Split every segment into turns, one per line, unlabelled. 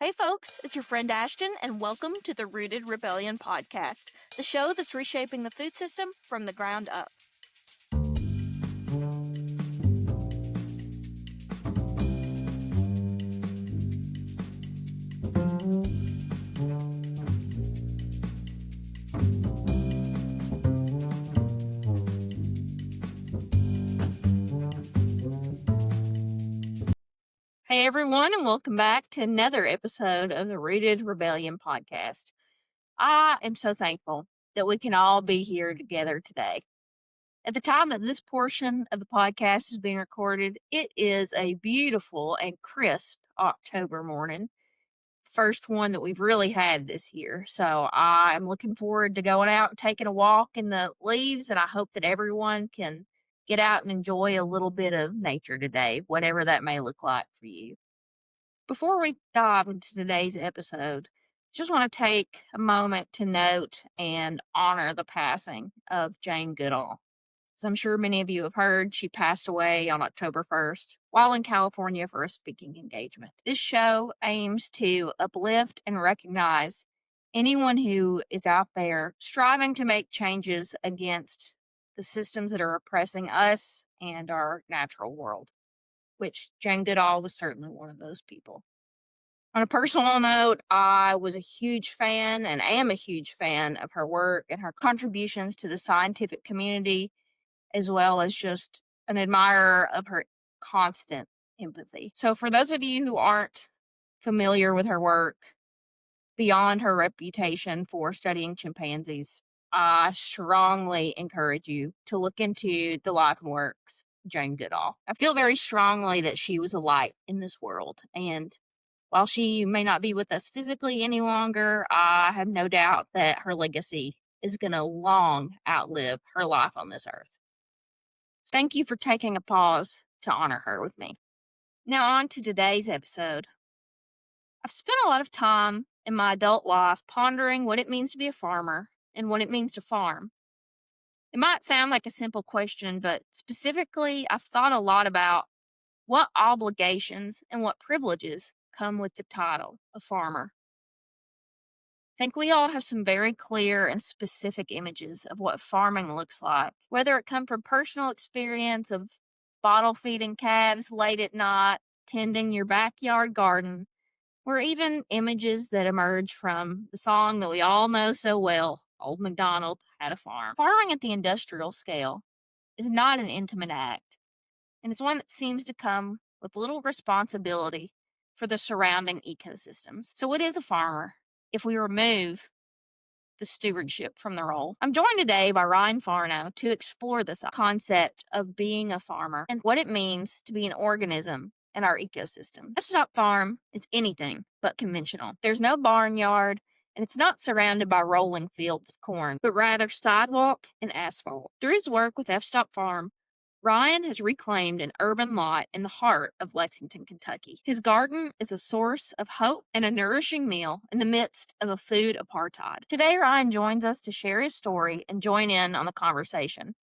Hey folks, it's your friend Ashton, and welcome to the Rooted Rebellion podcast, the show that's reshaping the food system from the ground up. Hey everyone, and welcome back to another episode of the Rooted Rebellion podcast. I am so thankful that we can all be here together today. At the time that this portion of the podcast is being recorded, it is a beautiful and crisp October morning. First one that we've really had this year. So I'm looking forward to going out and taking a walk in the leaves, and I hope that everyone can get out and enjoy a little bit of nature today, whatever that may look like for you. Before we dive into today's episode, just want to take a moment to note and honor the passing of Jane Goodall. As I'm sure many of you have heard, she passed away on October 1st while in California for a speaking engagement. This show aims to uplift and recognize anyone who is out there striving to make changes against the systems that are oppressing us and our natural world, which Jane Goodall was certainly one of those people. On a personal note, I was a huge fan and am a huge fan of her work and her contributions to the scientific community, as well as just an admirer of her constant empathy. So for those of you who aren't familiar with her work, beyond her reputation for studying chimpanzees, I strongly encourage you to look into the life and works of Jane Goodall. I feel very strongly that she was a light in this world, and while she may not be with us physically any longer, I have no doubt that her legacy is going to long outlive her life on this earth. So thank you for taking a pause to honor her with me. Now on to today's episode. I've spent a lot of time in my adult life pondering what it means to be a farmer and what it means to farm. It might sound like a simple question, but specifically, I've thought a lot about what obligations and what privileges come with the title of farmer. I think we all have some very clear and specific images of what farming looks like, whether it come from personal experience of bottle feeding calves late at night, tending your backyard garden, or even images that emerge from the song that we all know so well, Old MacDonald Had a Farm. Farming at the industrial scale is not an intimate act, and it's one that seems to come with little responsibility for the surrounding ecosystems. So what is a farmer if we remove the stewardship from the role? I'm joined today by Ryan Farnau to explore this concept of being a farmer and what it means to be an organism in our ecosystem. F-stop farm is anything but conventional. There's no barnyard, and it's not surrounded by rolling fields of corn, but rather sidewalk and asphalt. Through his work with F-stop Farm, Ryan has reclaimed an urban lot in the heart of Lexington, Kentucky. His garden is a source of hope and a nourishing meal in the midst of a food apartheid. Today, Ryan joins us to share his story and join in on the conversation.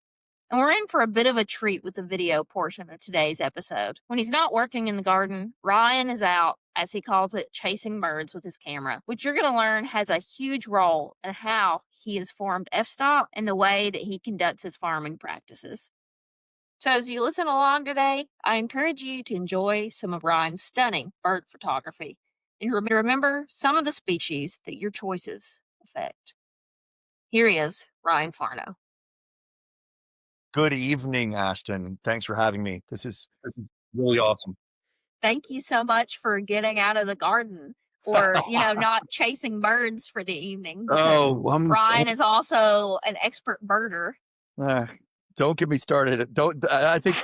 And we're in for a bit of a treat with the video portion of today's episode. When he's not working in the garden, Ryan is out, as he calls it, chasing birds with his camera, which you're going to learn has a huge role in how he has formed F-stop and the way that he conducts his farming practices. So as you listen along today, I encourage you to enjoy some of Ryan's stunning bird photography and remember some of the species that your choices affect. Here he is, Ryan Farnau.
Good evening, Ashton. Thanks for having me. This is really awesome.
Thank you so much for getting out of the garden or, not chasing birds for the evening. Because Ryan is also an expert birder.
Don't get me started. I think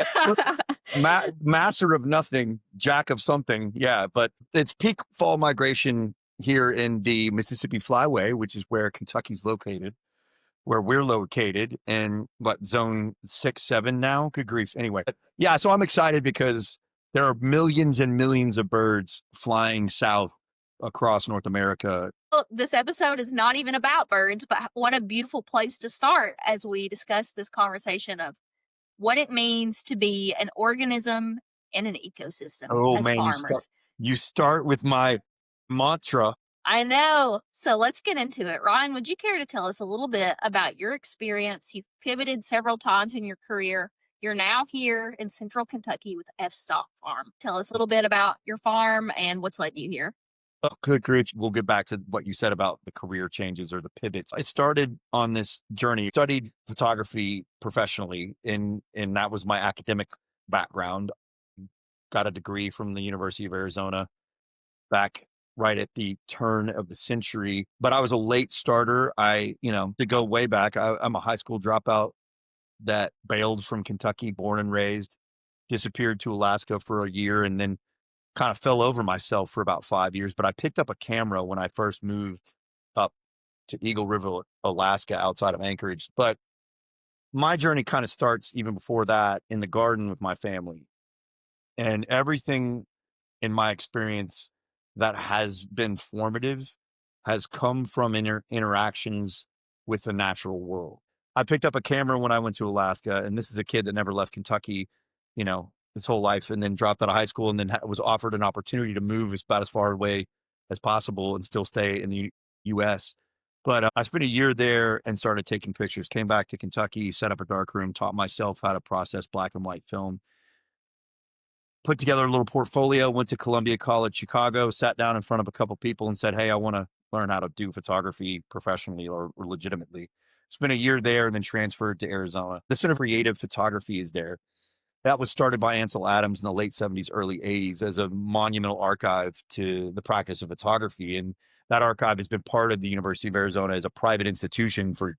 master of nothing, jack of something. Yeah, but it's peak fall migration here in the Mississippi Flyway, which is where Kentucky's located, where we're located in zone 6, 7 now. Good grief. Anyway, yeah, so I'm excited because there are millions and millions of birds flying south across North America.
Well, this episode is not even about birds, but what a beautiful place to start as we discuss this conversation of what it means to be an organism in an ecosystem as farmers.
You start with my Mantra.
I know. So let's get into it. Ryan, would you care to tell us a little bit about your experience? You've pivoted several times in your career. You're now here in central Kentucky with F Stock Farm. Tell us a little bit about your farm and what's led you here.
Oh, good grief. We'll get back to what you said about the career changes or the pivots. I started on this journey, studied photography professionally, and that was my academic background. Got a degree from the University of Arizona back right at the turn of the century. But I was a late starter. To go way back, I'm a high school dropout that bailed from Kentucky, born and raised, disappeared to Alaska for a year, and then kind of fell over myself for about 5 years. But I picked up a camera when I first moved up to Eagle River, Alaska, outside of Anchorage. But my journey kind of starts even before that in the garden with my family. And everything in my experience that has been formative has come from interactions with the natural world. I picked up a camera when I went to Alaska, and this is a kid that never left Kentucky, his whole life, and then dropped out of high school, and then was offered an opportunity to move about as far away as possible and still stay in the U.S. But I spent a year there and started taking pictures. Came back to Kentucky, set up a darkroom, taught myself how to process black and white film, put together a little portfolio, went to Columbia College, Chicago, sat down in front of a couple people and said, hey, I want to learn how to do photography professionally or legitimately. Spent a year there and then transferred to Arizona. The Center for Creative Photography is there. That was started by Ansel Adams in the late 70s, early 80s as a monumental archive to the practice of photography. And that archive has been part of the University of Arizona as a private institution for,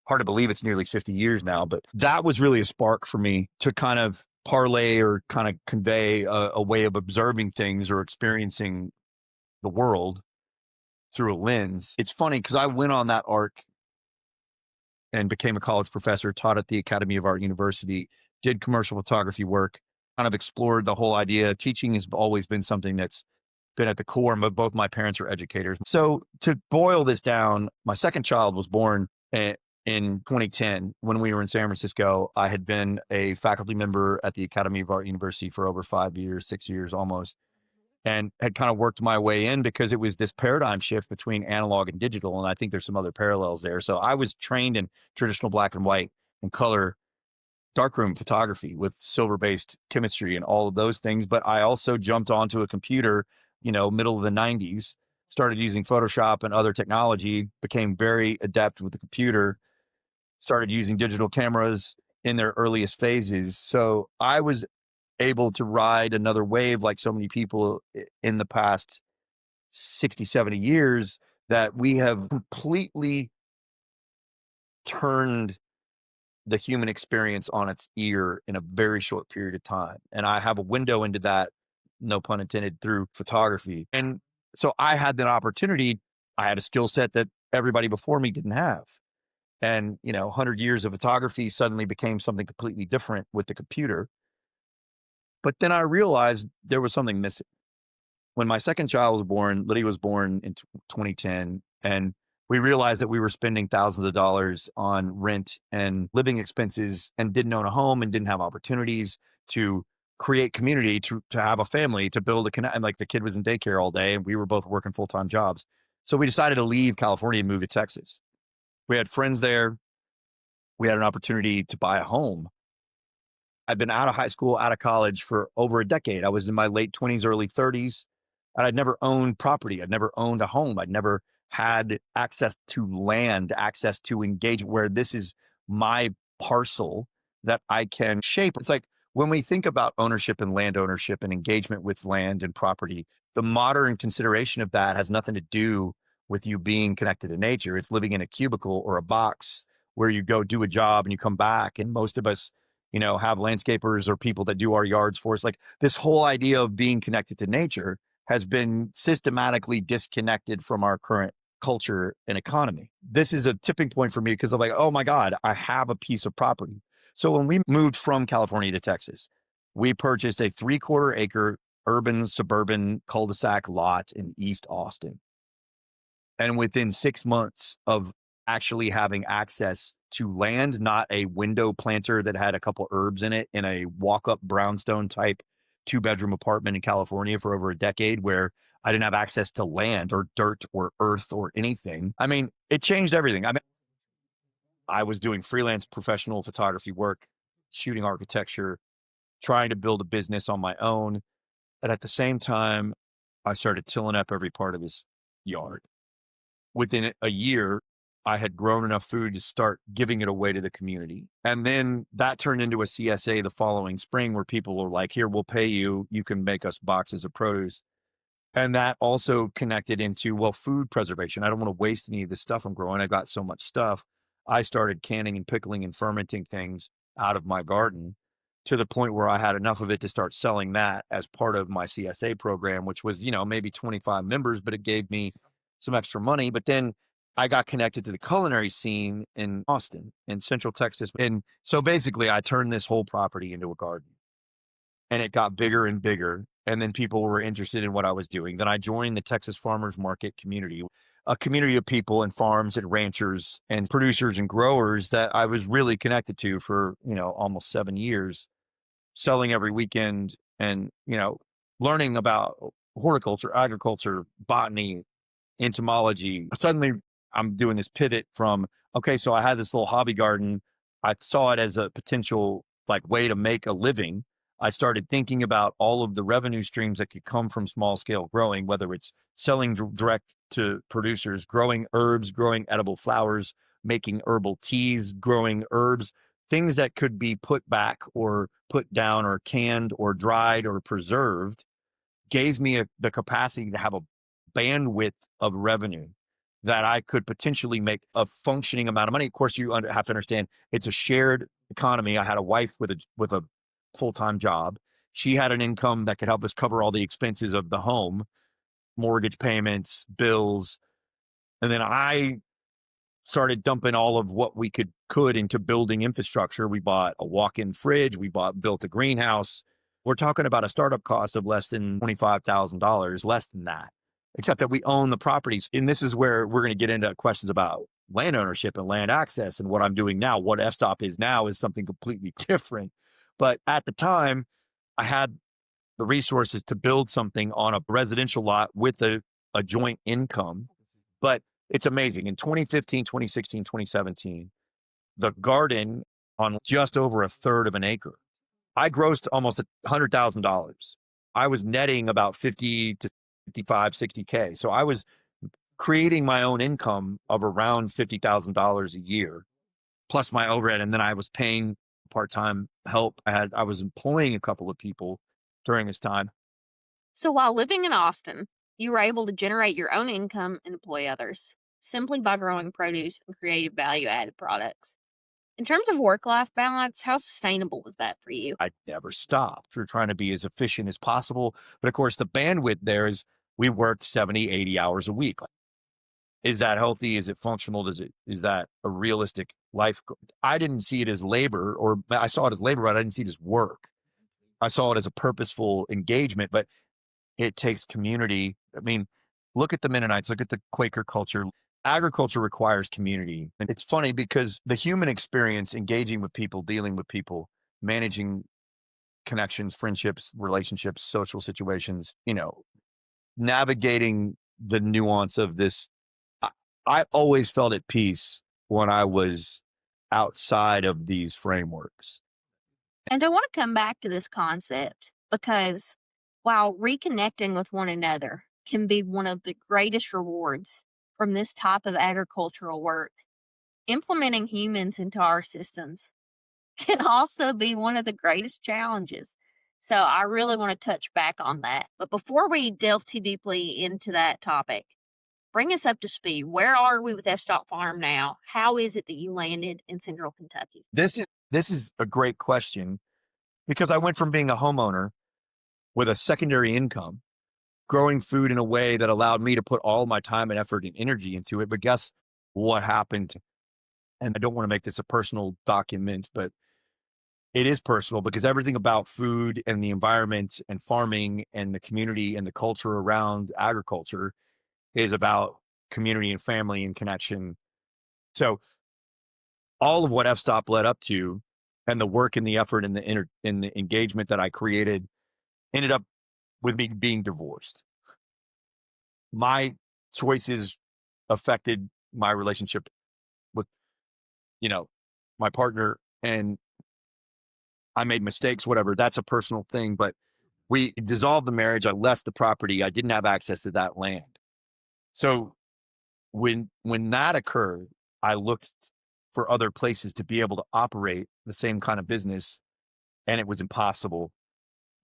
hard to believe it's nearly 50 years now. But that was really a spark for me to kind of parlay or kind of convey a way of observing things or experiencing the world through a lens. It's funny because I went on that arc and became a college professor, taught at the Academy of Art University, did commercial photography work, kind of explored the whole idea. Teaching has always been something that's been at the core, but both my parents are educators. So to boil this down, my second child was born in 2010 when we were in San Francisco. I had been a faculty member at the Academy of Art University for over 5 years, 6 years almost, and had kind of worked my way in because it was this paradigm shift between analog and digital. And I think there's some other parallels there. So I was trained in traditional black and white and color darkroom photography with silver-based chemistry and all of those things. But I also jumped onto a computer, middle of the 90s, started using Photoshop and other technology, became very adept with the computer, started using digital cameras in their earliest phases. So I was able to ride another wave like so many people in the past 60, 70 years that we have completely turned the human experience on its ear in a very short period of time. And I have a window into that, no pun intended, through photography. And so I had that opportunity. I had a skill set that everybody before me didn't have. And, 100 years of photography suddenly became something completely different with the computer. But then I realized there was something missing. When my second child was born, Lydia was born in 2010, and we realized that we were spending thousands of dollars on rent and living expenses and didn't own a home and didn't have opportunities to create community, to have a family, to build a connect. And like the kid was in daycare all day and we were both working full-time jobs. So we decided to leave California and move to Texas. We had friends there. We had an opportunity to buy a home. I'd been out of high school, out of college for over a decade. I was in my late 20s, early 30s, and I'd never owned property. I'd never owned a home. I'd never had access to land, access to engagement where this is my parcel that I can shape. It's like when we think about ownership and land ownership and engagement with land and property, the modern consideration of that has nothing to do with you being connected to nature. It's living in a cubicle or a box where you go do a job and you come back. And most of us, have landscapers or people that do our yards for us. Like this whole idea of being connected to nature has been systematically disconnected from our current culture and economy. This is a tipping point for me because I'm like, oh my God, I have a piece of property. So when we moved from California to Texas, we purchased a 3/4 acre urban suburban cul-de-sac lot in East Austin. And within 6 months of actually having access to land, not a window planter that had a couple herbs in it in a walk-up brownstone type 2-bedroom apartment in California for over a decade where I didn't have access to land or dirt or earth or anything. I mean, it changed everything. I mean, I was doing freelance professional photography work, shooting architecture, trying to build a business on my own. And at the same time, I started tilling up every part of his yard. Within a year, I had grown enough food to start giving it away to the community. And then that turned into a CSA the following spring where people were like, here, we'll pay you. You can make us boxes of produce. And that also connected into, well, food preservation. I don't want to waste any of the stuff I'm growing. I got so much stuff. I started canning and pickling and fermenting things out of my garden to the point where I had enough of it to start selling that as part of my CSA program, which was, maybe 25 members, but it gave me some extra money. But then I got connected to the culinary scene in Austin, in Central Texas. And so basically, I turned this whole property into a garden and it got bigger and bigger. And then people were interested in what I was doing. Then I joined the Texas Farmers Market community, a community of people and farms and ranchers and producers and growers that I was really connected to for, almost 7 years, selling every weekend and, learning about horticulture, agriculture, botany, entomology. Suddenly I'm doing this pivot from, okay, so I had this little hobby garden. I saw it as a potential way to make a living. I started thinking about all of the revenue streams that could come from small scale growing, whether it's selling direct to producers, growing herbs, growing edible flowers, making herbal teas, growing herbs, things that could be put back or put down or canned or dried or preserved gave me the capacity to have a bandwidth of revenue that I could potentially make a functioning amount of money. Of course, you have to understand it's a shared economy. I had a wife with a full-time job. She had an income that could help us cover all the expenses of the home, mortgage payments, bills. And then I started dumping all of what we could into building infrastructure. We bought a walk-in fridge. Built a greenhouse. We're talking about a startup cost of less than $25,000, less than that, except that we own the properties. And this is where we're going to get into questions about land ownership and land access and what I'm doing now. What F-Stop is now is something completely different. But at the time, I had the resources to build something on a residential lot with a joint income. But it's amazing. In 2015, 2016, 2017, the garden on just over a third of an acre, I grossed almost $100,000. I was netting about 50 to 55, 60K. So I was creating my own income of around $50,000 a year, plus my overhead. And then I was paying part-time help. I was employing a couple of people during this time.
So while living in Austin, you were able to generate your own income and employ others simply by growing produce and creating value added products. In terms of work life balance, how sustainable was that for you?
I never stopped. We're trying to be as efficient as possible. But of course, the bandwidth there is we worked 70, 80 hours a week. Is that healthy? Is it functional? Is that a realistic life? I didn't see it as labor, or I saw it as labor, but I didn't see it as work. I saw it as a purposeful engagement, but it takes community. I mean, look at the Mennonites, look at the Quaker culture. Agriculture requires community. And it's funny because the human experience, engaging with people, dealing with people, managing connections, friendships, relationships, social situations, navigating the nuance of this. I always felt at peace when I was outside of these frameworks.
And I want to come back to this concept because while reconnecting with one another can be one of the greatest rewards from this type of agricultural work, implementing humans into our systems can also be one of the greatest challenges. So I really want to touch back on that. But before we delve too deeply into that topic, bring us up to speed. Where are we with F Stop Farm now? How is it that you landed in Central Kentucky?
This is a great question because I went from being a homeowner with a secondary income, growing food in a way that allowed me to put all my time and effort and energy into it. But guess what happened? And I don't want to make this a personal document, but it is personal because everything about food and the environment and farming and the community and the culture around agriculture is about community and family and connection. So all of what F-Stop led up to and the work and the effort and the engagement that I created ended up with me being divorced. My choices affected my relationship with, my partner, and I made mistakes, whatever. That's a personal thing, but we dissolved the marriage. I left the property. I didn't have access to that land. So when that occurred, I looked for other places to be able to operate the same kind of business, and it was impossible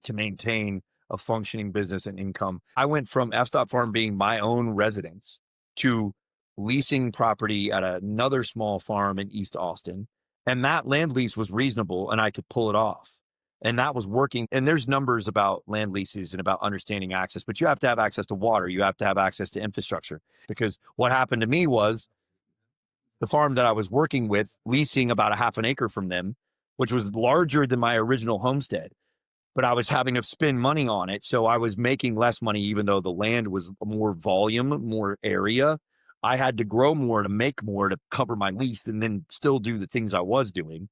to maintain a functioning business and income. I went from F-Stop Farm being my own residence to leasing property at another small farm in East Austin. And that land lease was reasonable and I could pull it off. And that was working. And there's numbers about land leases and about understanding access, but you have to have access to water. You have to have access to infrastructure. Because what happened to me was the farm that I was working with, leasing about a half an acre from them, which was larger than my original homestead, but I was having to spend money on it. So I was making less money, even though the land was more volume, more area. I had to grow more to make more to cover my lease and then still do the things I was doing.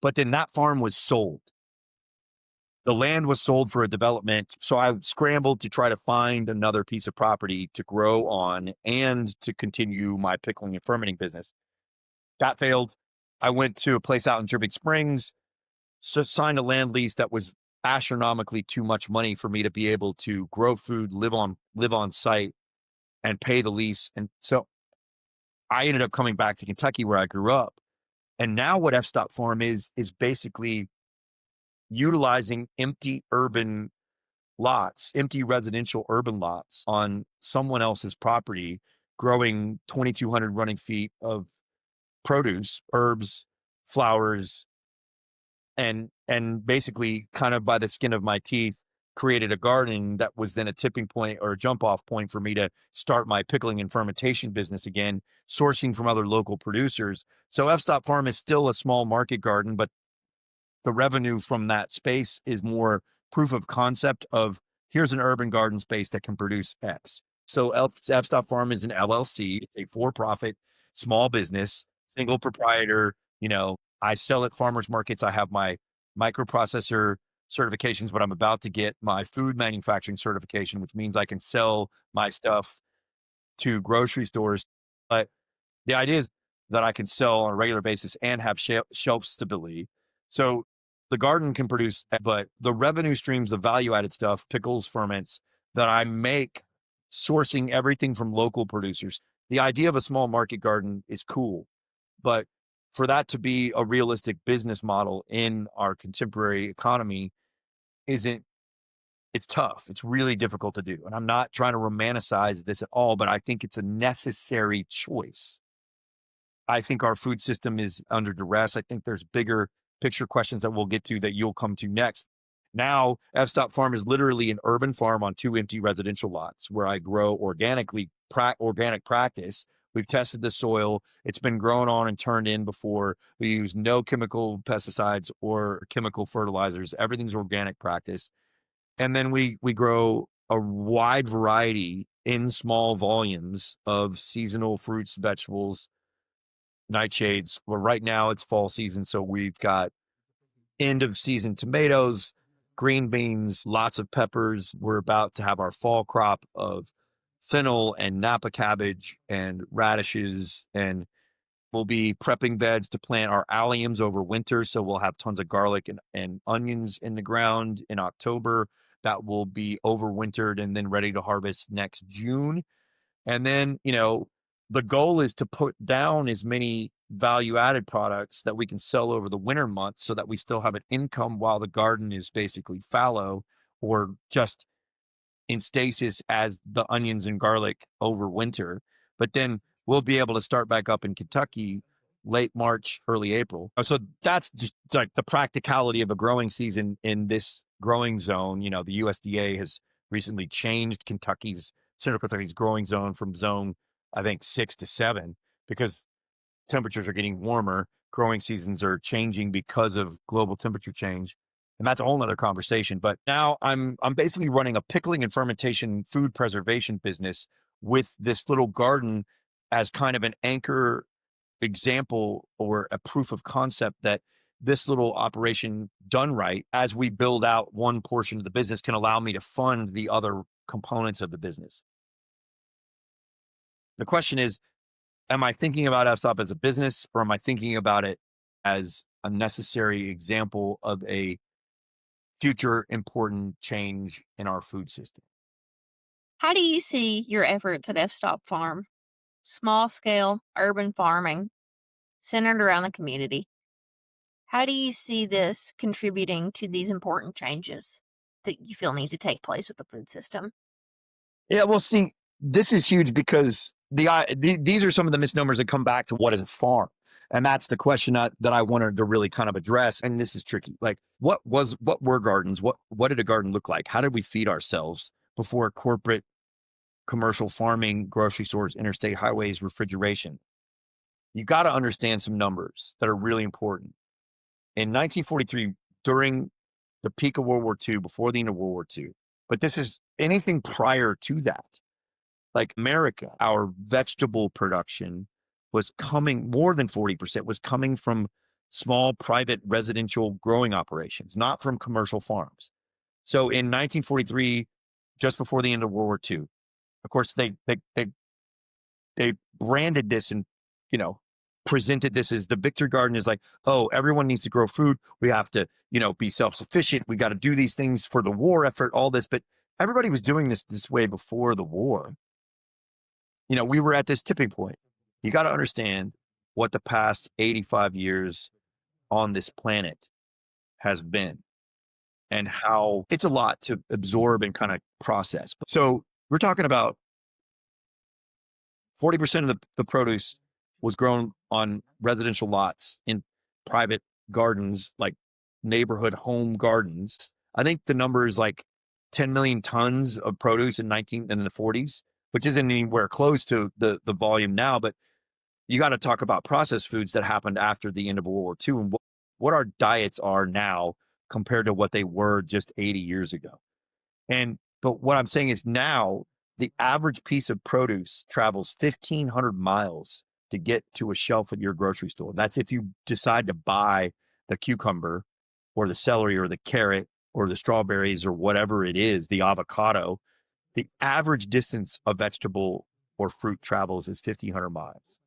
But then that farm was sold. The land was sold for a development. So I scrambled to try to find another piece of property to grow on and to continue my pickling and fermenting business. That failed. I went to a place out in Dripping Springs, signed a land lease that was astronomically too much money for me to be able to grow food, live on site, and pay the lease. And so I ended up coming back to Kentucky where I grew up. And now what F-Stop Farm is basically utilizing empty residential urban lots on someone else's property, growing 2,200 running feet of produce, herbs, flowers, and basically kind of by the skin of my teeth created a garden that was then a tipping point or a jump off point for me to start my pickling and fermentation business again, sourcing from other local producers. So F-Stop Farm is still a small market garden, but the revenue from that space is more proof of concept of here's an urban garden space that can produce X. So F-Stop Farm is an LLC. It's a for-profit small business, single proprietor. I sell at farmers markets. I have my microprocessor certifications, but I'm about to get my food manufacturing certification, which means I can sell my stuff to grocery stores. But the idea is that I can sell on a regular basis and have shelf stability. So the garden can produce, but the revenue streams, the value added stuff, pickles, ferments that I make, sourcing everything from local producers. The idea of a small market garden is cool, but for that to be a realistic business model in our contemporary economy it's tough. It's really difficult to do. And I'm not trying to romanticize this at all, but I think it's a necessary choice. I think our food system is under duress. I think there's bigger picture questions that we'll get to that you'll come to next. Now, F-Stop Farm is literally an urban farm on 2 empty residential lots where I grow organic practice. We've tested the soil. It's been grown on and turned in before. We use no chemical pesticides or chemical fertilizers. Everything's organic practice. And then we grow a wide variety in small volumes of seasonal fruits, vegetables, nightshades. Well, right now it's fall season, so we've got end of season tomatoes, green beans, lots of peppers. We're about to have our fall crop of fennel and Napa cabbage and radishes, and we'll be prepping beds to plant our alliums over winter. So we'll have tons of garlic and onions in the ground in October that will be overwintered and then ready to harvest next June. And then, the goal is to put down as many value added products that we can sell over the winter months so that we still have an income while the garden is basically fallow or just in stasis as the onions and garlic over winter. But then we'll be able to start back up in Kentucky late March, early April. So that's just like the practicality of a growing season in this growing zone. The USDA has recently changed Central Kentucky's growing zone from zone, I think, 6 to 7, because temperatures are getting warmer. Growing seasons are changing because of global temperature change. And that's a whole nother conversation. But now I'm basically running a pickling and fermentation food preservation business with this little garden as kind of an anchor example or a proof of concept that this little operation done right, as we build out one portion of the business, can allow me to fund the other components of the business. The question is, am I thinking about FSOP as a business, or am I thinking about it as a necessary example of a future important change in our food system?
How do you see your efforts at F-Stop Farm? Small scale urban farming centered around the community. How do you see this contributing to these important changes that you feel need to take place with the food system?
Yeah, well, see, this is huge because these are some of the misnomers that come back to what is a farm. And that's the question that I wanted to really kind of address. And this is tricky. Like, what were gardens? What did a garden look like? How did we feed ourselves before corporate commercial farming, grocery stores, interstate highways, refrigeration? You got to understand some numbers that are really important. In 1943, during the peak of World War II, before the end of World War II, but this is anything prior to that, like America, our vegetable production was coming, more than 40% was coming from small private residential growing operations, not from commercial farms. So in 1943, just before the end of World War II, of course, they branded this and, you know, presented this as the Victory Garden is like, oh, everyone needs to grow food. We have to, be self-sufficient. We got to do these things for the war effort, all this. But everybody was doing this way before the war. We were at this tipping point. You got to understand what the past 85 years on this planet has been and how it's a lot to absorb and kind of process. So we're talking about 40% of the produce was grown on residential lots in private gardens, like neighborhood home gardens. I think the number is like 10 million tons of produce in the 40s, which isn't anywhere close to the volume now. But you got to talk about processed foods that happened after the end of World War II and what our diets are now compared to what they were just 80 years ago. But what I'm saying is now the average piece of produce travels 1,500 miles to get to a shelf at your grocery store. That's if you decide to buy the cucumber or the celery or the carrot or the strawberries or whatever it is, the avocado. The average distance a vegetable or fruit travels is 1,500 miles.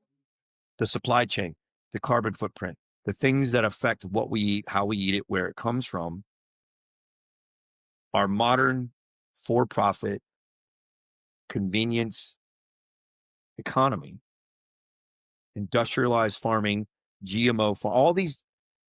The supply chain, the carbon footprint, the things that affect what we eat, how we eat it, where it comes from, are modern, for-profit, convenience economy, industrialized farming, GMO, all these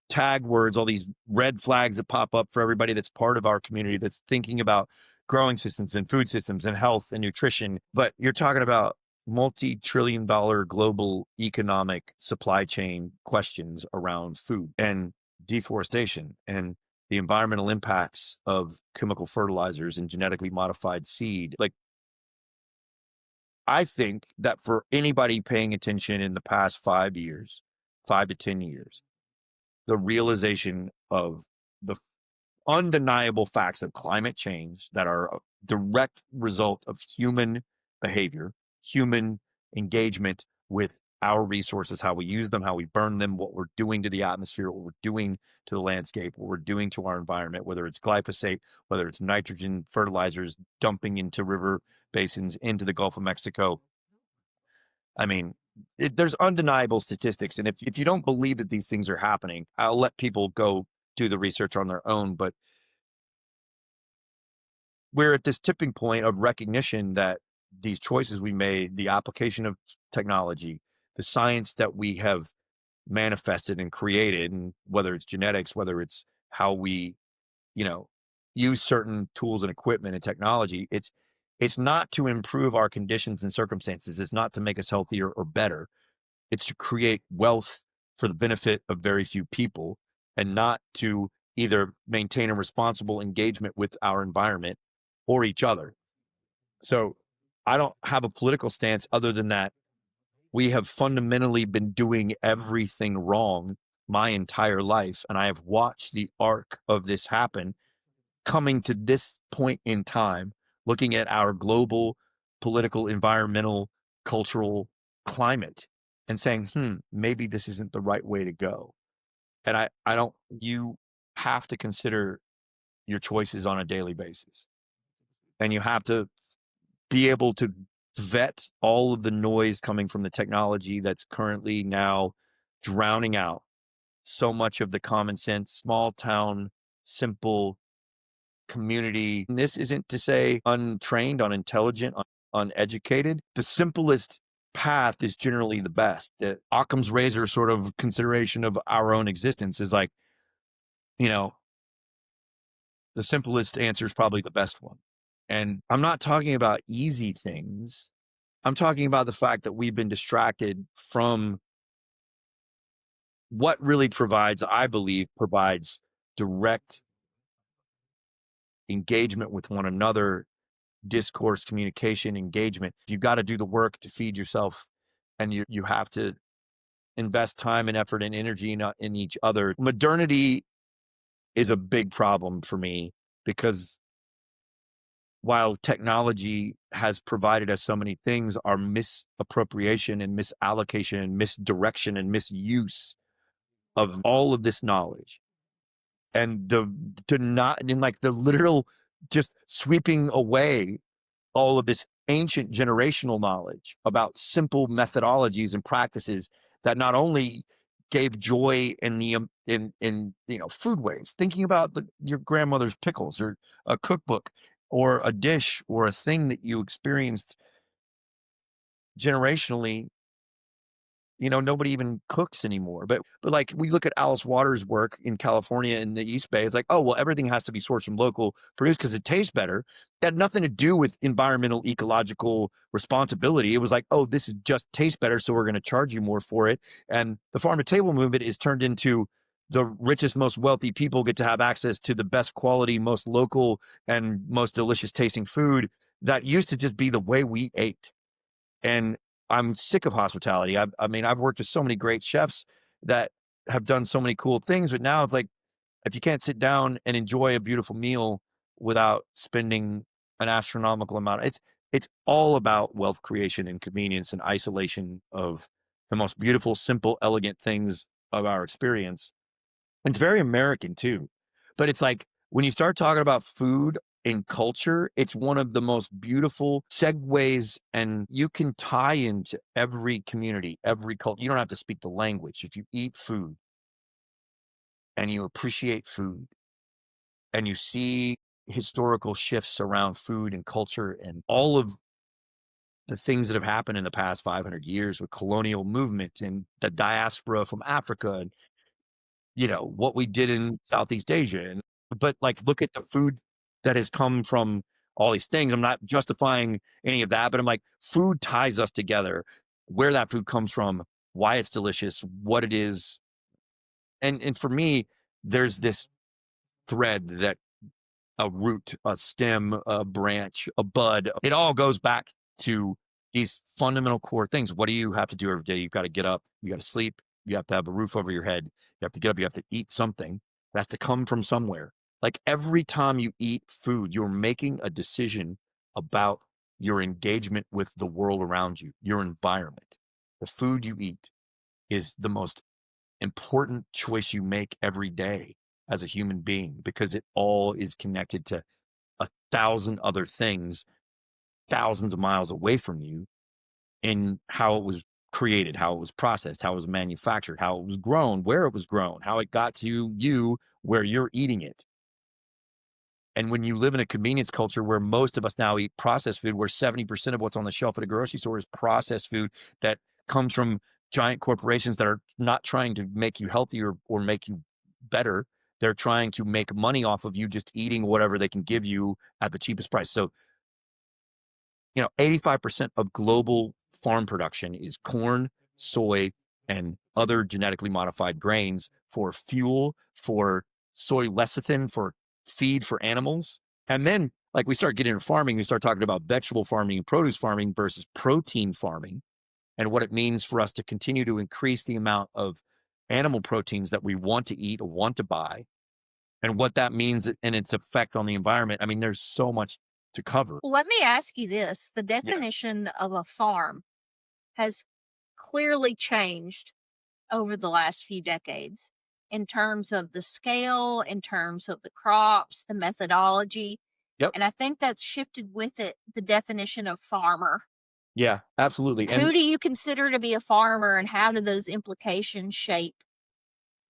tag words, all these red flags that pop up for everybody that's part of our community that's thinking about growing systems and food systems and health and nutrition. But you're talking about multi-trillion-dollar global economic supply chain questions around food and deforestation and the environmental impacts of chemical fertilizers and genetically modified seed. Like, I think that for anybody paying attention in the past 5 years, 5 to 10 years, the realization of the undeniable facts of climate change that are a direct result of human behavior, human engagement with our resources, how we use them, how we burn them, what we're doing to the atmosphere, what we're doing to the landscape, what we're doing to our environment, whether it's glyphosate, whether it's nitrogen fertilizers dumping into river basins, into the Gulf of Mexico. I mean, there's undeniable statistics. And if you don't believe that these things are happening, I'll let people go do the research on their own. But we're at this tipping point of recognition that these choices we made, the application of technology, the science that we have manifested and created, and whether it's genetics, whether it's how we, use certain tools and equipment and technology, it's not to improve our conditions and circumstances. It's not to make us healthier or better. It's to create wealth for the benefit of very few people and not to either maintain a responsible engagement with our environment or each other. So I don't have a political stance other than that we have fundamentally been doing everything wrong my entire life. And I have watched the arc of this happen coming to this point in time, looking at our global political, environmental, cultural climate and saying, maybe this isn't the right way to go. And I don't, you have to consider your choices on a daily basis. And you have to be able to vet all of the noise coming from the technology that's currently now drowning out so much of the common sense, small town, simple community. And this isn't to say untrained, unintelligent, uneducated. The simplest path is generally the best. The Occam's razor sort of consideration of our own existence is like, you know, the simplest answer is probably the best one. And I'm not talking about easy things. I'm talking about the fact that we've been distracted from what really provides, I believe, provides direct engagement with one another, discourse, communication, engagement. You've got to do the work to feed yourself, and you have to invest time and effort and energy in each other. Modernity is a big problem for me because while technology has provided us so many things, our misappropriation and misallocation and misdirection and misuse of all of this knowledge and the to not in like the literal just sweeping away all of this ancient generational knowledge about simple methodologies and practices that not only gave joy in the in foodways, thinking about your grandmother's pickles or a cookbook or a dish or a thing that you experienced generationally. Nobody even cooks anymore. But like we look at Alice Waters' work in California in the East Bay, it's like, oh well, everything has to be sourced from local produce because it tastes better. It had nothing to do with environmental ecological responsibility. It was like, oh, this is just tastes better, so we're going to charge you more for it. And the farm to table movement is turned into the richest, most wealthy people get to have access to the best quality, most local, and most delicious tasting food that used to just be the way we ate. And I'm sick of hospitality. I mean, I've worked with so many great chefs that have done so many cool things, but now it's like, if you can't sit down and enjoy a beautiful meal without spending an astronomical amount, it's all about wealth creation and convenience and isolation of the most beautiful, simple, elegant things of our experience. And it's very American too. But it's like when you start talking about food and culture, it's one of the most beautiful segues, and you can tie into every community, every culture. You don't have to speak the language. If you eat food and you appreciate food and you see historical shifts around food and culture and all of the things that have happened in the past 500 years with colonial movement and the diaspora from Africa and what we did in Southeast Asia. But like, look at the food that has come from all these things. I'm not justifying any of that, but I'm like, food ties us together, where that food comes from, why it's delicious, what it is. And for me, there's this thread that a root, a stem, a branch, a bud, it all goes back to these fundamental core things. What do you have to do every day? You've got to get up, you got to sleep, you have to have a roof over your head, you have to get up, you have to eat something. It has to come from somewhere. Like every time you eat food, you're making a decision about your engagement with the world around you, your environment. The food you eat is the most important choice you make every day as a human being because it all is connected to 1,000 other things thousands of miles away from you in how it was created, how it was processed, how it was manufactured, how it was grown, where it was grown, how it got to you where you're eating it. And when you live in a convenience culture where most of us now eat processed food, where 70% of what's on the shelf at a grocery store is processed food that comes from giant corporations that are not trying to make you healthier or make you better. They're trying to make money off of you just eating whatever they can give you at the cheapest price. So 85% of global farm production is corn, soy, and other genetically modified grains for fuel, for soy lecithin, for feed for animals. And then, like, we start getting into farming, we start talking about vegetable farming and produce farming versus protein farming and what it means for us to continue to increase the amount of animal proteins that we want to eat or want to buy and what that means and its effect on the environment. I mean, there's so much to cover.
Well, let me ask you this. The
Yeah.
definition of a farm has clearly changed over the last few decades. in terms of the scale, in terms of the crops, the methodology.
Yep.
And I think that's shifted with it the definition of farmer.
Yeah, absolutely.
Who
And
do you consider to be a farmer, and how do those implications shape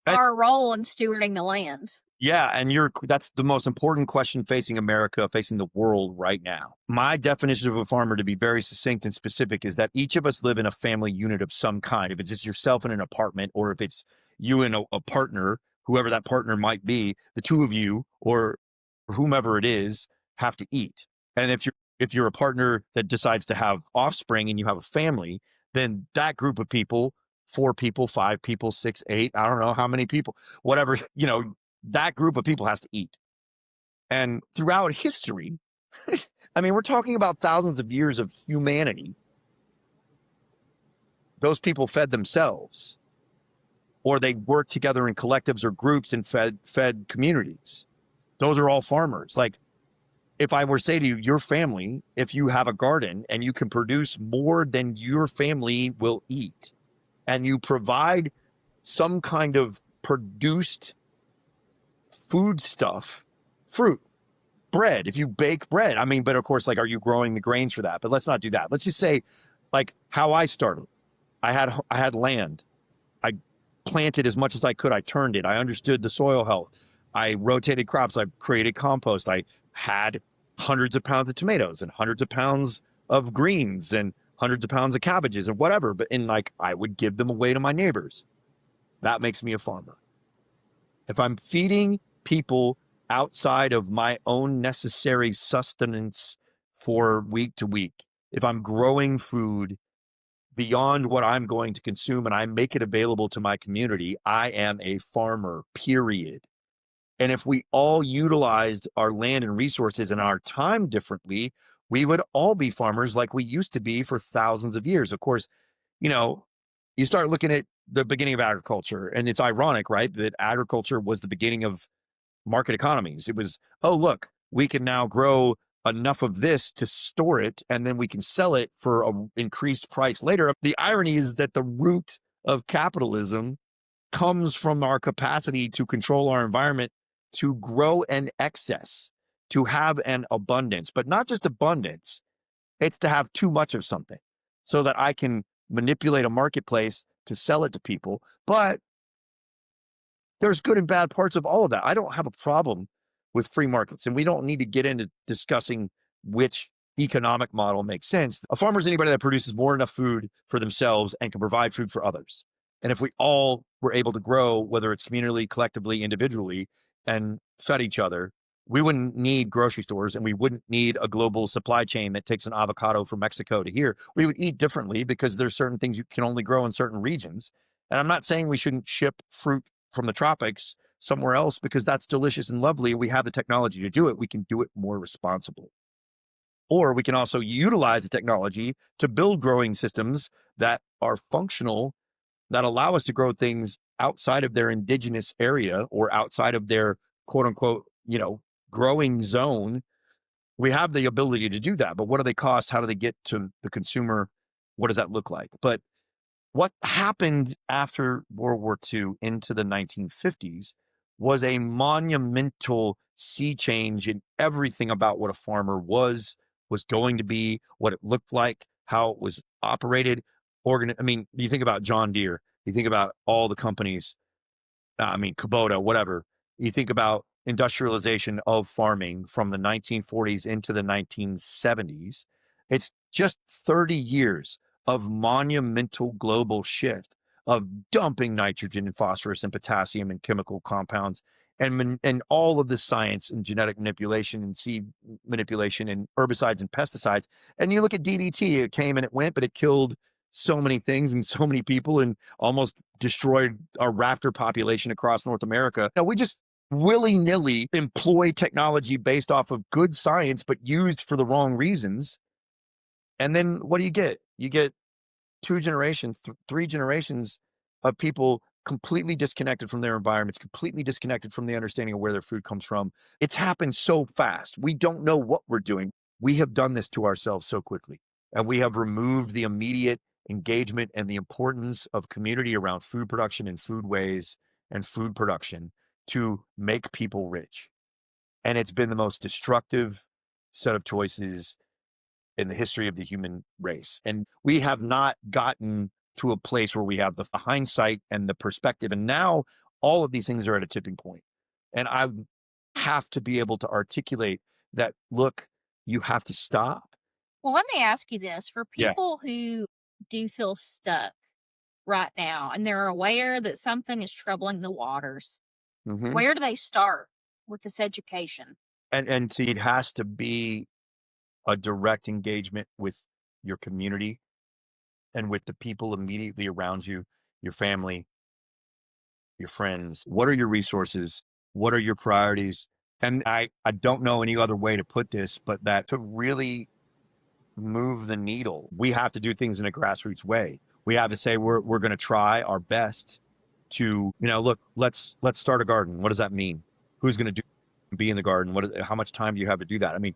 I,
our role in stewarding the land?
yeah, and that's the most important question facing America, facing the world right now. My definition of a farmer, to be very succinct and specific, is that each of us live in a family unit of some kind. If it's just yourself in an apartment, or if it's you and a partner, whoever that partner might be, the two of you or whomever it is have to eat. And if you're a partner that decides to have offspring and you have a family, then that group of people, 4 people, 5 people, 6, 8, I don't know how many people, whatever, that group of people has to eat. And throughout history, I mean, we're talking about thousands of years of humanity. Those people fed themselves, or they worked together in collectives or groups and fed communities. Those are all farmers. Like, if I were to say to you, your family, if you have a garden and you can produce more than your family will eat, and you provide some kind of produced food stuff, fruit, bread, if you bake bread, I mean, but of course, like, are you growing the grains for that? But let's not do that. Let's just say, like, how I started. I had land. I planted as much as I could. I turned it. I understood the soil health. I rotated crops. I created compost. I had hundreds of pounds of tomatoes and hundreds of pounds of greens and hundreds of pounds of cabbages and whatever. But I would give them away to my neighbors. That makes me a farmer. If I'm feeding people outside of my own necessary sustenance for week to week, if I'm growing food beyond what I'm going to consume and I make it available to my community, I am a farmer, period. And if we all utilized our land and resources and our time differently, we would all be farmers like we used to be for thousands of years. Of course, you start looking at the beginning of agriculture, and it's ironic, right, that agriculture was the beginning of market economies. It was, oh, look, we can now grow enough of this to store it, and then we can sell it for an increased price later. The irony is that the root of capitalism comes from our capacity to control our environment, to grow an excess, to have an abundance, but not just abundance. It's to have too much of something so that I can manipulate a marketplace to sell it to people. But there's good and bad parts of all of that. I don't have a problem with free markets, and we don't need to get into discussing which economic model makes sense. A farmer is anybody that produces more than enough food for themselves and can provide food for others. And if we all were able to grow, whether it's communally, collectively, individually, and fed each other, we wouldn't need grocery stores, and we wouldn't need a global supply chain that takes an avocado from Mexico to here. We would eat differently because there's certain things you can only grow in certain regions. And I'm not saying we shouldn't ship fruit from the tropics somewhere else because that's delicious and lovely. We have the technology to do it. We can do it more responsibly. Or we can also utilize the technology to build growing systems that are functional, that allow us to grow things outside of their indigenous area or outside of their quote unquote, growing zone. We have the ability to do that, but what do they cost? How do they get to the consumer? What does that look like? But what happened after World War II into the 1950s was a monumental sea change in everything about what a farmer was going to be, what it looked like, how it was operated. I mean, you think about John Deere, you think about all the companies, Kubota, whatever. You think about industrialization of farming from the 1940s into the 1970s. It's just 30 years of monumental global shift of dumping nitrogen and phosphorus and potassium and chemical compounds and all of the science and genetic manipulation and seed manipulation and herbicides and pesticides. And you look at DDT, it came and it went, but it killed so many things and so many people and almost destroyed our raptor population across North America. Now, we just willy-nilly employ technology based off of good science, but used for the wrong reasons. And then what do you get? You get 2 generations, 3 generations of people completely disconnected from their environments, completely disconnected from the understanding of where their food comes from. It's happened so fast. We don't know what we're doing. We have done this to ourselves so quickly, and we have removed the immediate engagement and the importance of community around food production and food ways and food production to make people rich. And it's been the most destructive set of choices in the history of the human race. And we have not gotten to a place where we have the hindsight and the perspective. And now all of these things are at a tipping point. And I have to be able to articulate that, look, you have to stop.
Well, let me ask you this, for
Yeah.
people who do feel stuck right now and they're aware that something is troubling the waters,
Hmm.
where do they start with this education?
And see, it has to be a direct engagement with your community and with the people immediately around you, your family, your friends. What are your resources? What are your priorities? And I don't know any other way to put this, but that to really move the needle, we have to do things in a grassroots way. We have to say we're going to try our best to, look, let's start a garden. What does that mean? Who's going to be in the garden? How much time do you have to do that? I mean,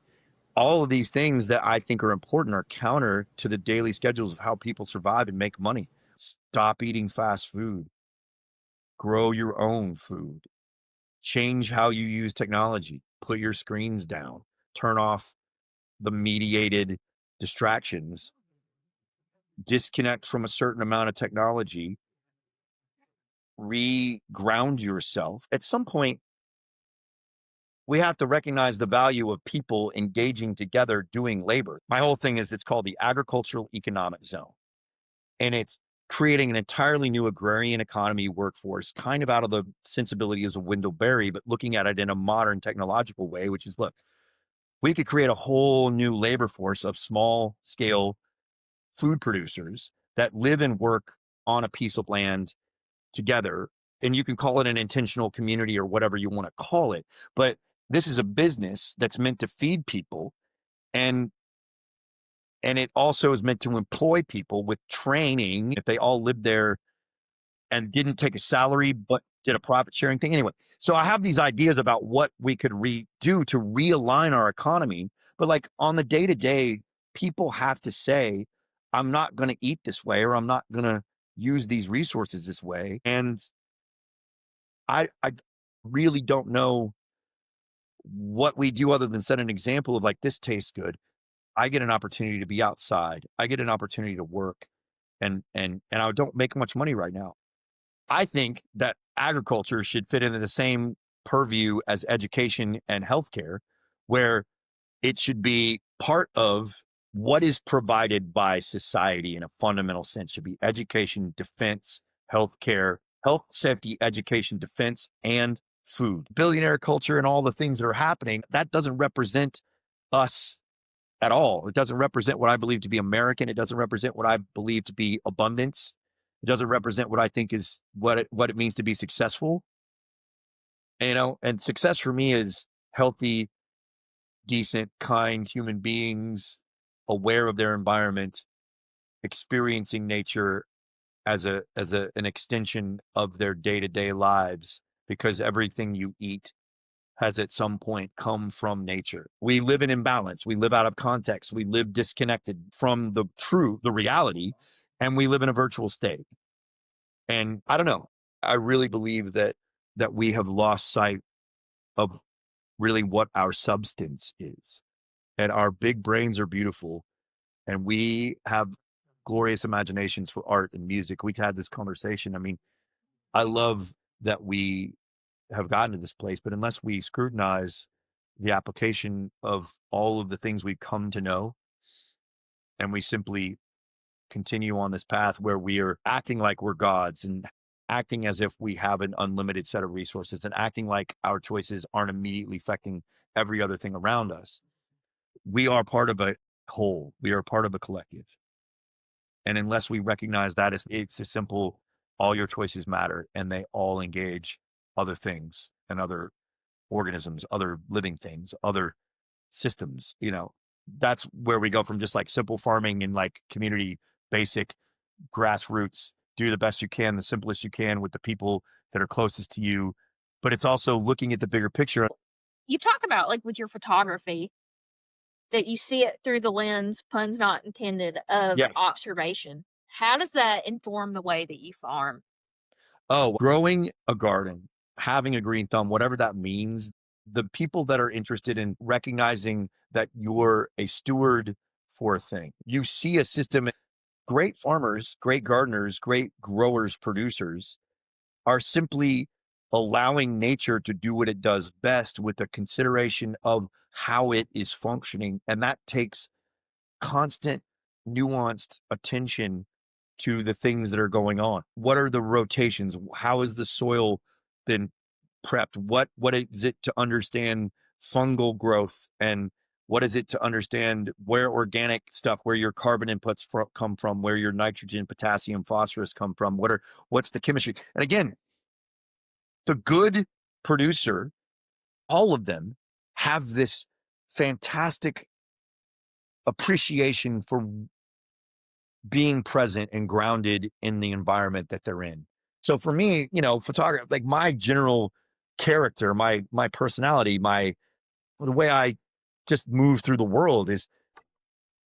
all of these things that I think are important are counter to the daily schedules of how people survive and make money. Stop eating fast food. Grow your own food. Change how you use technology. Put your screens down. Turn off the mediated distractions. Disconnect from a certain amount of technology. Re-ground yourself. At some point, we have to recognize the value of people engaging together doing labor. My whole thing is it's called the agricultural economic zone. And it's creating an entirely new agrarian economy workforce, kind of out of the sensibility as a Wendell Berry, but looking at it in a modern technological way, which is, look, we could create a whole new labor force of small scale food producers that live and work on a piece of land together. And you can call it an intentional community or whatever you want to call it. But this is a business that's meant to feed people, and it also is meant to employ people with training. If they all lived there and didn't take a salary, but did a profit sharing thing. Anyway, so I have these ideas about what we could do to realign our economy. But like on the day to day, people have to say, I'm not going to eat this way, or I'm not going to use these resources this way. And I really don't know what we do other than set an example of, like, this tastes good. I get an opportunity to be outside. I get an opportunity to work, and I don't make much money right now. I think that agriculture should fit into the same purview as education and healthcare, where it should be part of what is provided by society in a fundamental sense. Should be education, defense, healthcare, health, safety, education, defense, and food. Billionaire culture and all the things that are happening, that doesn't represent us at all. It doesn't represent what I believe to be American. It doesn't represent what I believe to be abundance. It doesn't represent what I think is what it means to be successful. And success for me is healthy, decent, kind human beings, aware of their environment, experiencing nature as an extension of their day-to-day lives, because everything you eat has at some point come from nature. We live in imbalance. We live out of context. We live disconnected from the reality, and we live in a virtual state. And I don't know. I really believe that we have lost sight of really what our substance is. And our big brains are beautiful, and we have glorious imaginations for art and music. We've had this conversation. I mean, I love that we have gotten to this place, but unless we scrutinize the application of all of the things we've come to know, and we simply continue on this path where we are acting like we're gods, and acting as if we have an unlimited set of resources, and acting like our choices aren't immediately affecting every other thing around us, we are part of a whole. We are part of a collective. And unless we recognize that, it's a simple, all your choices matter, and they all engage other things and other organisms, other living things, other systems. That's where we go from just like simple farming and like community, basic grassroots, do the best you can, the simplest you can with the people that are closest to you. But it's also looking at the bigger picture.
You talk about, like, with your photography, that you see it through the lens, puns not intended, of
Yeah.
observation. How does that inform the way that you farm?
Oh, growing a garden, having a green thumb, whatever that means, the people that are interested in recognizing that you're a steward for a thing, you see a system. Great farmers, great gardeners, great growers, producers are simply allowing nature to do what it does best with the consideration of how it is functioning. And that takes constant, nuanced attention to the things that are going on. What are the rotations? How is the soil been prepped? What is it to understand fungal growth, and what is it to understand where organic stuff, where your carbon inputs come from, where your nitrogen, potassium, phosphorus come from? What's the chemistry? And again, the good producer, all of them have this fantastic appreciation for being present and grounded in the environment that they're in. So for me, photography, like my general character, my personality, the way I just move through the world is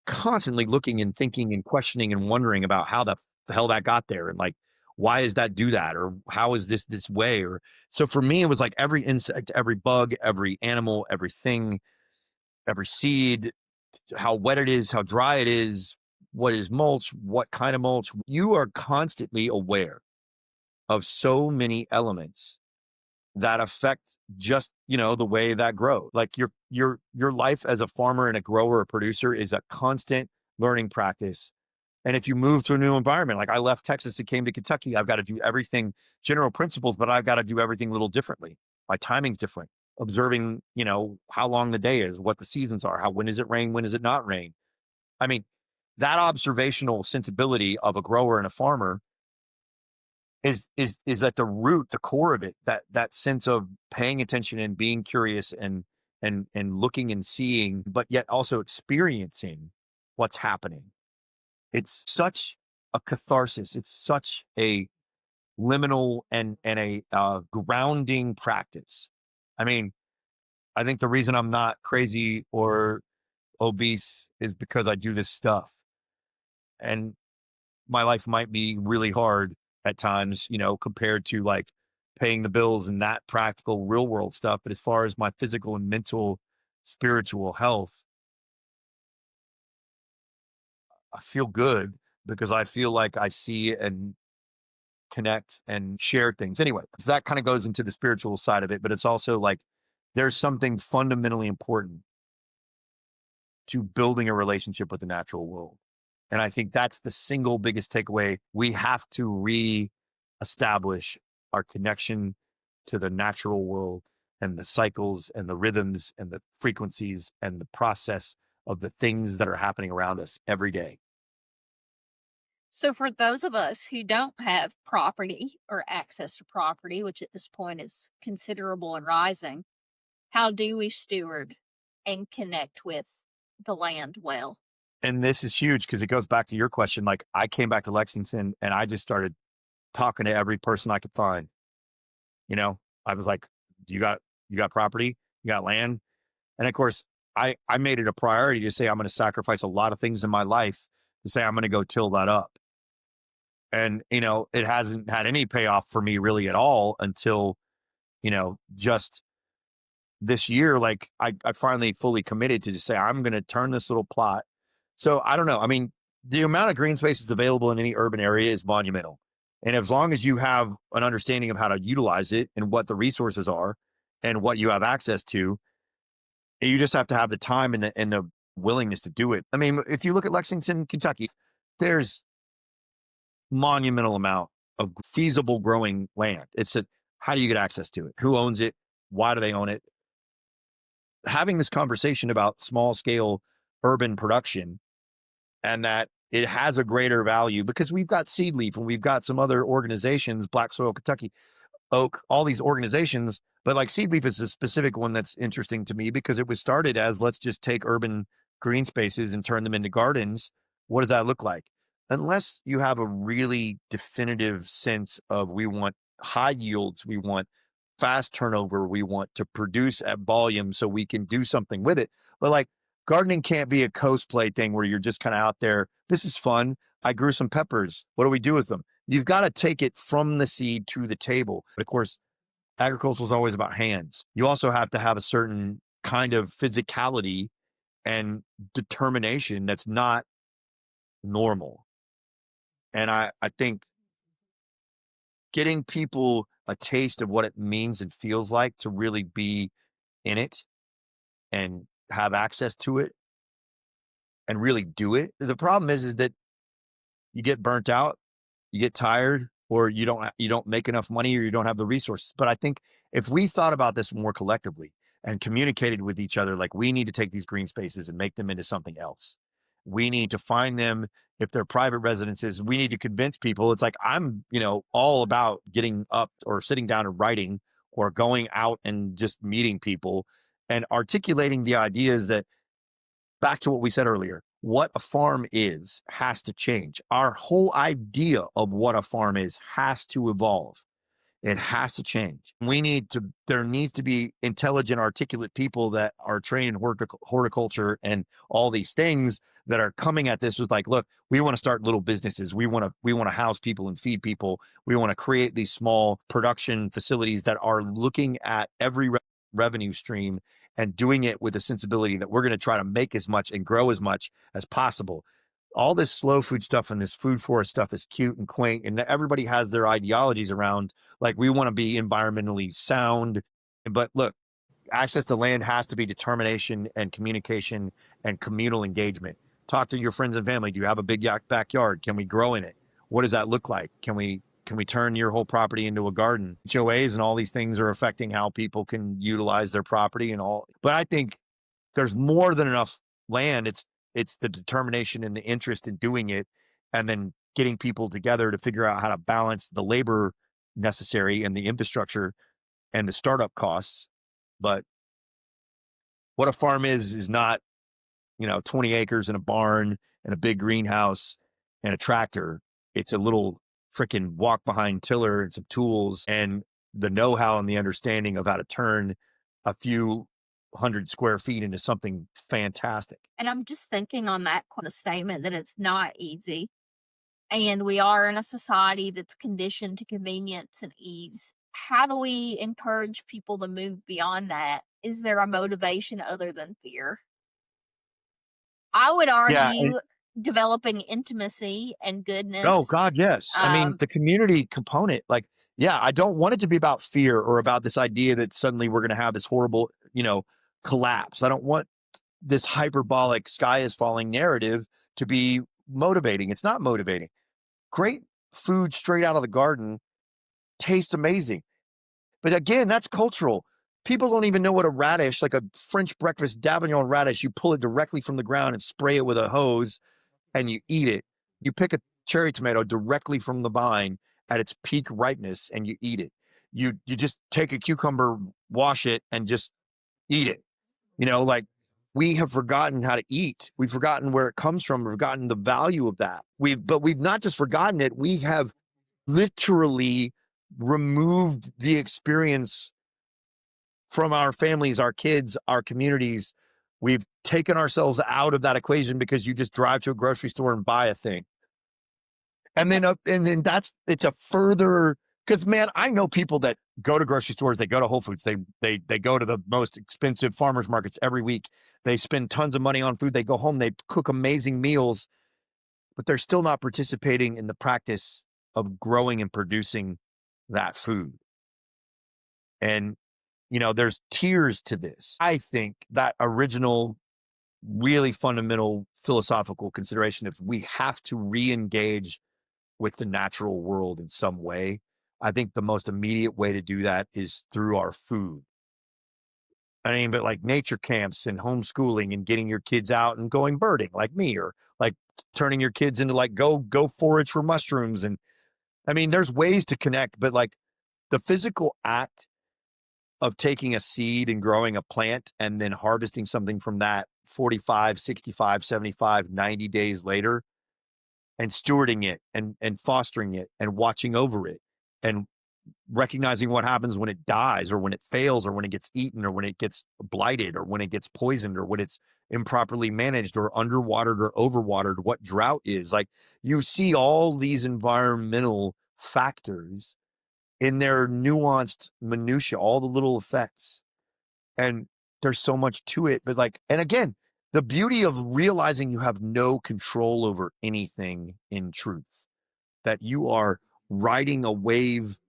constantly looking and thinking and questioning and wondering about how the hell that got there, and like, why does that do that, or how is this way? Or so for me, it was like every insect, every bug, every animal, everything, every seed, how wet it is, how dry it is, what is mulch, what kind of mulch. You are constantly aware of so many elements that affect just, the way that grow. Like your life as a farmer and a grower or producer is a constant learning practice. And if you move to a new environment, like I left Texas and came to Kentucky, I've got to do everything general principles, but I've got to do everything a little differently. My timing's different. Observing, how long the day is, what the seasons are, when does it rain, when does it not rain. I mean, that observational sensibility of a grower and a farmer is at the root, the core of it. That sense of paying attention and being curious and looking and seeing, but yet also experiencing what's happening. It's such a catharsis. It's such a liminal and a grounding practice. I mean, I think the reason I'm not crazy or obese is because I do this stuff. And my life might be really hard at times, compared to like paying the bills and that practical real world stuff. But as far as my physical and mental, spiritual health, I feel good because I feel like I see and connect and share things. Anyway, so that kind of goes into the spiritual side of it, but it's also like there's something fundamentally important to building a relationship with the natural world. And I think that's the single biggest takeaway. We have to re-establish our connection to the natural world and the cycles and the rhythms and the frequencies and the process of the things that are happening around us every day.
So, for those of us who don't have property or access to property, which at this point is considerable and rising, how do we steward and connect with the land well?
And this is huge because it goes back to your question. Like I came back to Lexington and I just started talking to every person I could find. I was like, you got property? You got land? And of course, I made it a priority to say I'm going to sacrifice a lot of things in my life to say I'm going to go till that up. And, it hasn't had any payoff for me really at all until, just this year. Like I finally fully committed to just say, I'm going to turn this little plot. So I don't know. I mean, the amount of green space that's available in any urban area is monumental. And as long as you have an understanding of how to utilize it and what the resources are and what you have access to, you just have to have the time and the willingness to do it. I mean, if you look at Lexington, Kentucky, there's monumental amount of feasible growing land. It's how do you get access to it? Who owns it? Why do they own it? Having this conversation about small scale urban production and that it has a greater value because we've got Seed Leaf and we've got some other organizations, Black Soil Kentucky, Oak, all these organizations. But like Seed Leaf is a specific one that's interesting to me because it was started as let's just take urban green spaces and turn them into gardens. What does that look like? Unless you have a really definitive sense of we want high yields, we want fast turnover, we want to produce at volume so we can do something with it. But like gardening can't be a cosplay thing where you're just kind of out there. This is fun. I grew some peppers. What do we do with them? you've got to take it from the seed to the table. But of course, agriculture is always about hands. You also have to have a certain kind of physicality and determination that's not normal. And I think getting people a taste of what it means and feels like to really be in it and have access to it and really do it. The problem is that you get burnt out, you get tired, or you don't make enough money, or you don't have the resources. But I think if we thought about this more collectively and communicated with each other, like, we need to take these green spaces and make them into something else. We need to find them. If they're private residences, we need to convince people. It's like, I'm, all about getting up or sitting down and writing or going out and just meeting people and articulating the ideas that, back to what we said earlier, what a farm is has to change. Our whole idea of what a farm is has to evolve. It has to change. There needs to be intelligent, articulate people that are trained in horticulture and all these things that are coming at this with, like, look, we want to start little businesses. We want to house people and feed people. We want to create these small production facilities that are looking at every revenue stream and doing it with a sensibility that we're going to try to make as much and grow as much as possible. All this slow food stuff and this food forest stuff is cute and quaint, and everybody has their ideologies around, like, we want to be environmentally sound. But look, access to land has to be determination and communication and communal engagement. Talk to your friends and family. Do you have a big backyard? Can we grow in it? What does that look like? Can we turn your whole property into a garden? HOAs and all these things are affecting how people can utilize their property and all. But I think there's more than enough land. It's the determination and the interest in doing it, and then getting people together to figure out how to balance the labor necessary and the infrastructure and the startup costs. But what a farm is not, 20 acres and a barn and a big greenhouse and a tractor. It's a little freaking walk behind tiller and some tools and the know-how and the understanding of how to turn a few 100 square feet into something fantastic.
And I'm just thinking on that the statement that it's not easy. And we are in a society that's conditioned to convenience and ease. How do we encourage people to move beyond that? Is there a motivation other than fear? I would
Yeah.
argue developing intimacy and
Oh
goodness.
God, yes. I mean, the community component, like, yeah, I don't want it to be about fear or about this idea that suddenly we're going to have this horrible, collapse. I don't want this hyperbolic sky is falling narrative to be motivating. It's not motivating. Great food straight out of the garden tastes amazing. But again, that's cultural. People don't even know what a radish, like a French breakfast Davignon radish, you pull it directly from the ground and spray it with a hose and you eat it. You pick a cherry tomato directly from the vine at its peak ripeness and you eat it. You just take a cucumber, wash it, and just eat it. Like, we have forgotten how to eat. We've forgotten where it comes from. We've forgotten the value of that. But we've not just forgotten it. We have literally removed the experience from our families, our kids, our communities. We've taken ourselves out of that equation because you just drive to a grocery store and buy a thing. And then it's a further, because, man, I know people that go to grocery stores, they go to Whole Foods, they go to the most expensive farmers markets every week. They spend tons of money on food. They go home, they cook amazing meals, but they're still not participating in the practice of growing and producing that food. And, there's tiers to this. I think that original, really fundamental philosophical consideration, if we have to re-engage with the natural world in some way, I think the most immediate way to do that is through our food. I mean, but like nature camps and homeschooling and getting your kids out and going birding like me, or like turning your kids into, like, go forage for mushrooms. And I mean, there's ways to connect, but like the physical act of taking a seed and growing a plant and then harvesting something from that 45, 65, 75, 90 days later, and stewarding it and fostering it and watching over it and recognizing what happens when it dies or when it fails or when it gets eaten or when it gets blighted or when it gets poisoned or when it's improperly managed or underwatered or overwatered, what drought is. Like, you see all these environmental factors in their nuanced minutia, all the little effects. And there's so much to it. But like, and again, the beauty of realizing you have no control over anything in truth, that you are riding a wave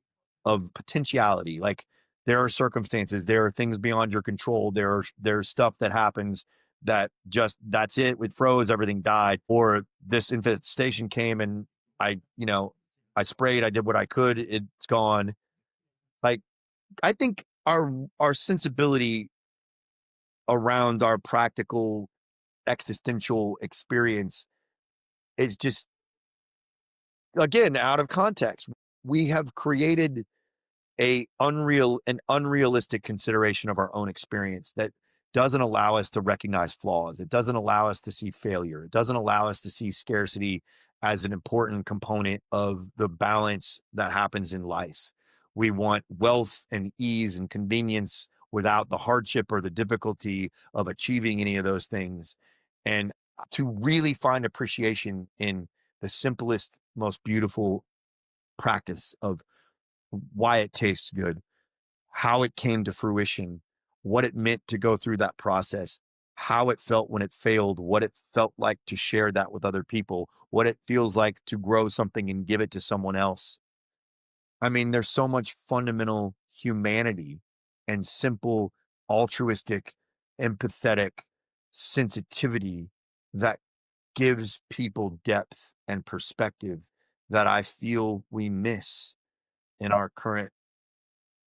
of potentiality. Like, there are circumstances, there are things beyond your control. There's stuff that happens that just, that's it. It froze, everything died. Or this infestation came and I sprayed, I did what I could, it's gone. Like, I think our sensibility around our practical existential experience is just, again, out of context. We have created an unrealistic consideration of our own experience that doesn't allow us to recognize flaws. It doesn't allow us to see failure. It doesn't allow us to see scarcity as an important component of the balance that happens in life. We want wealth and ease and convenience without the hardship or the difficulty of achieving any of those things. And to really find appreciation in the simplest, most beautiful practice of why it tastes good, how it came to fruition, what it meant to go through that process, how it felt when it failed, what it felt like to share that with other people, what it feels like to grow something and give it to someone else. I mean, there's so much fundamental humanity and simple, altruistic, empathetic sensitivity that gives people depth and perspective that I feel we miss in our current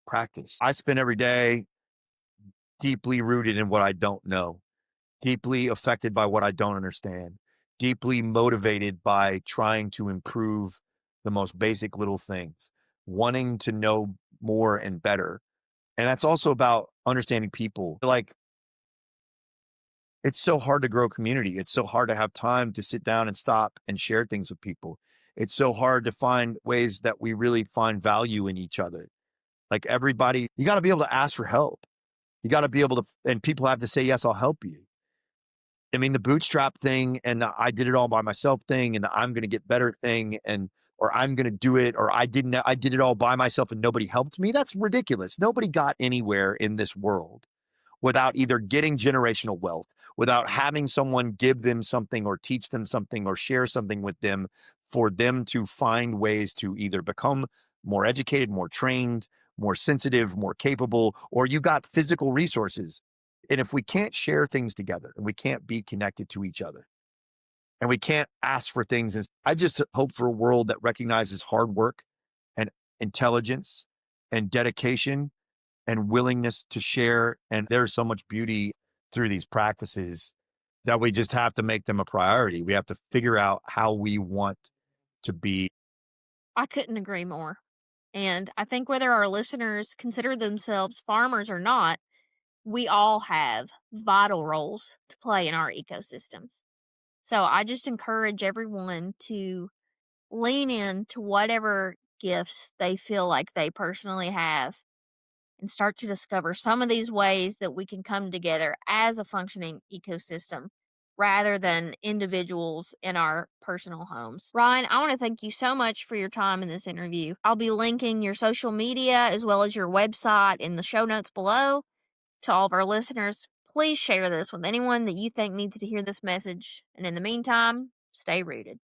practice. I spend every day deeply rooted in what I don't know, deeply affected by what I don't understand, deeply motivated by trying to improve the most basic little things, wanting to know more and better. And that's also about understanding people. Like, it's so hard to grow community. It's so hard to have time to sit down and stop and share things with people. It's so hard to find ways that we really find value in each other. Like, everybody, you got to be able to ask for help. You got to be able to, and people have to say, yes, I'll help you. I mean, the bootstrap thing and the I did it all by myself thing and the I'm going to get better thing or I'm going to do it, or I did it all by myself and nobody helped me. That's ridiculous. Nobody got anywhere in this world without either getting generational wealth, without having someone give them something or teach them something or share something with them for them to find ways to either become more educated, more trained, more sensitive, more capable, or you got physical resources. And if we can't share things together and we can't be connected to each other and we can't ask for things, I just hope for a world that recognizes hard work and intelligence and dedication and willingness to share. And there's so much beauty through these practices that we just have to make them a priority. We have to figure out how we want to be.
I couldn't agree more. And I think whether our listeners consider themselves farmers or not, we all have vital roles to play in our ecosystems. So I just encourage everyone to lean into whatever gifts they feel like they personally have and start to discover some of these ways that we can come together as a functioning ecosystem rather than individuals in our personal homes. Ryan, I want to thank you so much for your time in this interview. I'll be linking your social media as well as your website in the show notes below. To all of our listeners, please share this with anyone that you think needs to hear this message. And in the meantime, stay rooted.